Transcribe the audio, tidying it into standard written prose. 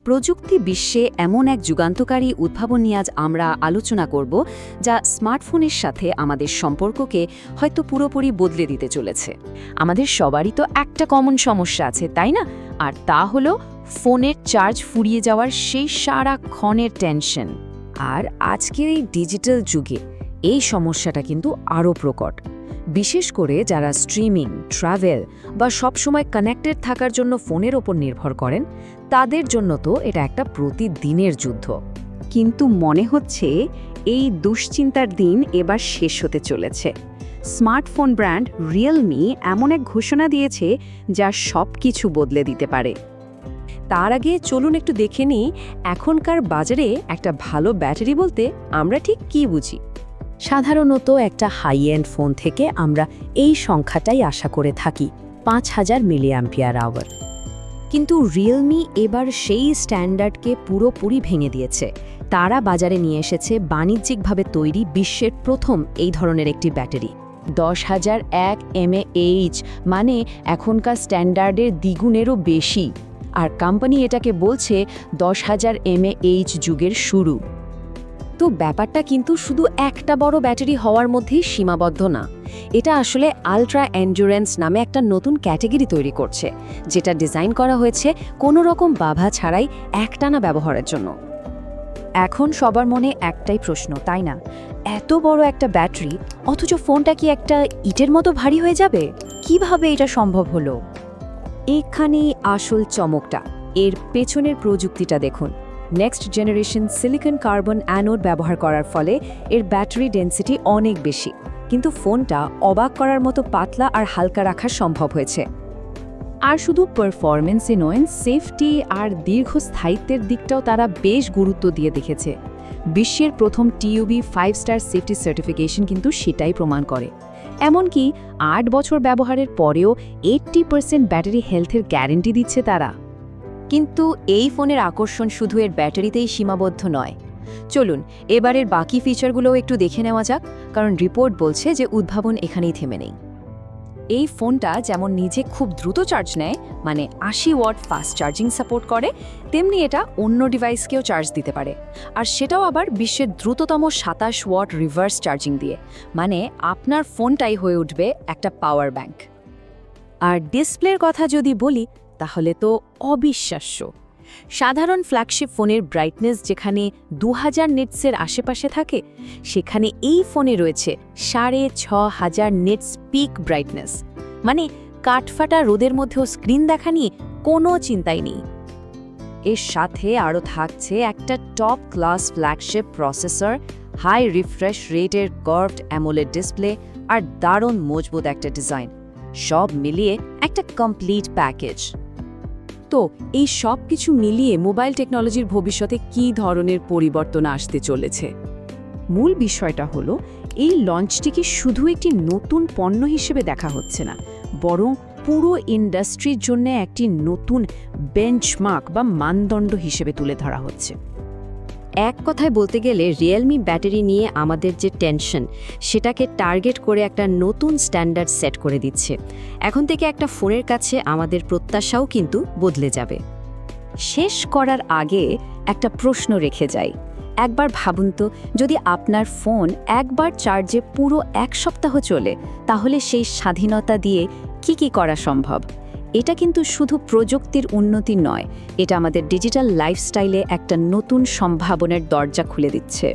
প্রযুক্তি বিশ্বে এমন এক যুগান্তকারী উদ্ভাবন নিয়ে আজ আমরা আলোচনা করব যা স্মার্টফোনের সাথে আমাদের সম্পর্ককে হয়তো পুরোপুরি বদলে দিতে চলেছে। আমাদের সবারই তো একটা কমন সমস্যা আছে, তাই না? আর তা হলো ফোনের চার্জ ফুরিয়ে যাওয়ার সেই সারাক্ষণের টেনশন। আর আজকের এই ডিজিটাল যুগে এই সমস্যাটা কিন্তু আরও প্রকট, বিশেষ করে যারা স্ট্রিমিং, ট্রাভেল বা সবসময় কানেক্টেড থাকার জন্য ফোনের ওপর নির্ভর করেন, তাদের জন্য তো এটা একটা প্রতিদিনের যুদ্ধ। কিন্তু মনে হচ্ছে এই দুশ্চিন্তার দিন এবার শেষ হতে চলেছে। স্মার্টফোন ব্র্যান্ড রিয়েলমি এমন এক ঘোষণা দিয়েছে যা সব কিছু বদলে দিতে পারে। তার আগে চলুন একটু দেখে নিই এখনকার বাজারে একটা ভালো ব্যাটারি বলতে আমরা ঠিক কী বুঝি। সাধারণত একটা হাই এন্ড ফোন থেকে আমরা এই সংখ্যাটাই আশা করে থাকি, 5000 mAh। কিন্তু রিয়েলমি এবার সেই স্ট্যান্ডার্ডকে পুরোপুরি ভেঙে দিয়েছে। তারা বাজারে নিয়ে এসেছে বাণিজ্যিকভাবে তৈরি বিশ্বের প্রথম এই ধরনের একটি ব্যাটারি, 10001 mAh, মানে এখনকার স্ট্যান্ডার্ডের দ্বিগুণেরও বেশি। আর কোম্পানি এটাকে বলছে 10,000 mAh যুগের শুরু। তো ব্যাপারটা কিন্তু শুধু একটা বড় ব্যাটারি হওয়ার মধ্যেই সীমাবদ্ধ না, এটা আসলে আলট্রা এন্ডুরেন্স নামে একটা নতুন ক্যাটাগরি তৈরি করছে, যেটা ডিজাইন করা হয়েছে কোনো রকম বাধা ছাড়াই একটানা ব্যবহারের জন্য। এখন সবার মনে একটাই প্রশ্ন, তাই না? এত বড় একটা ব্যাটারি, অথচ ফোনটা কি একটা ইটের মতো ভারী হয়ে যাবে? কিভাবে এটা সম্ভব হলো? এখানেই আসল চমকটা। এর পেছনের প্রযুক্তিটা দেখুন। Next generation silicon carbon anode ব্যবহার করার ফলে এর ব্যাটারি ডেন্সিটি অনেক বেশি, কিন্তু ফোনটা অবাক করার মতো পাতলা আর হালকা রাখা সম্ভব হয়েছে। আর শুধু পারফরমেন্সে নয়, সেফটি আর দীর্ঘস্থায়িত্বের দিকটাও তারা বেশ গুরুত্ব দিয়ে দেখেছে। বিশ্বের প্রথম TUV 5-স্টার সেফটি সার্টিফিকেশন কিন্তু সেটাই প্রমাণ করে। এমনকি 8 বছর ব্যবহারের পরেও 80% ব্যাটারি হেলথের গ্যারেন্টি দিচ্ছে তারা। কিন্তু এই ফোনের আকর্ষণ শুধু এর ব্যাটারিতেই সীমাবদ্ধ নয়। চলুন এবারের বাকি ফিচারগুলোও একটু দেখে নেওয়া যাক, কারণ রিপোর্ট বলছে যে উদ্ভাবন এখানেই থেমে নেই। এই ফোনটা যেমন নিজে খুব দ্রুত চার্জ নেয়, মানে 80 ওয়াট ফাস্ট চার্জিং সাপোর্ট করে, তেমনি এটা অন্য ডিভাইসকেও চার্জ দিতে পারে। আর সেটাও আবার বিশ্বের দ্রুততম 27 ওয়াট রিভার্স চার্জিং দিয়ে, মানে আপনার ফোনটাই হয়ে উঠবে একটা পাওয়ার ব্যাংক। আর ডিসপ্লের কথা যদি বলি, তাহলে তো অবিশ্বাস্য। সাধারণ ফ্ল্যাগশিপ ফোনের ব্রাইটনেস যেখানে 2000 নিটসের আশেপাশে থাকে, সেখানে এই ফোনে রয়েছে 6500 নিটস পিক ব্রাইটনেস, মানে কাঠফাটা রোদের মধ্যেও স্ক্রিন দেখা নিয়ে কোনো চিন্তাই নেই। এর সাথে আরও থাকছে একটা top class flagship processor, high refresh রেটের কার্ভড অ্যামোলেড ডিসপ্লে আর দারুণ মজবুত একটা ডিজাইন, সব মিলিয়ে একটা কমপ্লিট প্যাকেজ। তো এই সব কিছু মিলিয়ে মোবাইল টেকনোলজির ভবিষ্যতে কী ধরনের পরিবর্তন আসতে চলেছে? মূল বিষয়টা হলো, এই লঞ্চটিকে শুধু একটি নতুন পণ্য হিসেবে দেখা হচ্ছে না, বরং পুরো ইন্ডাস্ট্রির জন্য একটি নতুন বেঞ্চমার্ক বা মানদণ্ড হিসেবে তুলে ধরা হচ্ছে। এক কথায় বলতে গেলে রিয়েলমি ব্যাটারি নিয়ে আমাদের যে টেনশন, সেটাকে টার্গেট করে একটা নতুন স্ট্যান্ডার্ড সেট করে দিচ্ছে। এখন থেকে একটা ফোনের কাছে আমাদের প্রত্যাশাও কিন্তু বদলে যাবে। শেষ করার আগে একটা প্রশ্ন রেখে যাই। একবার ভাবুন তো, যদি আপনার ফোন একবার চার্জে পুরো 1 সপ্তাহ চলে, তাহলে সেই স্বাধীনতা দিয়ে কি করা সম্ভব? এটা কিন্তু শুধু প্রযুক্তির উন্নতি নয়, এটা আমাদের ডিজিটাল লাইফস্টাইলে একটা নতুন সম্ভাবনার দরজা খুলে দিচ্ছে।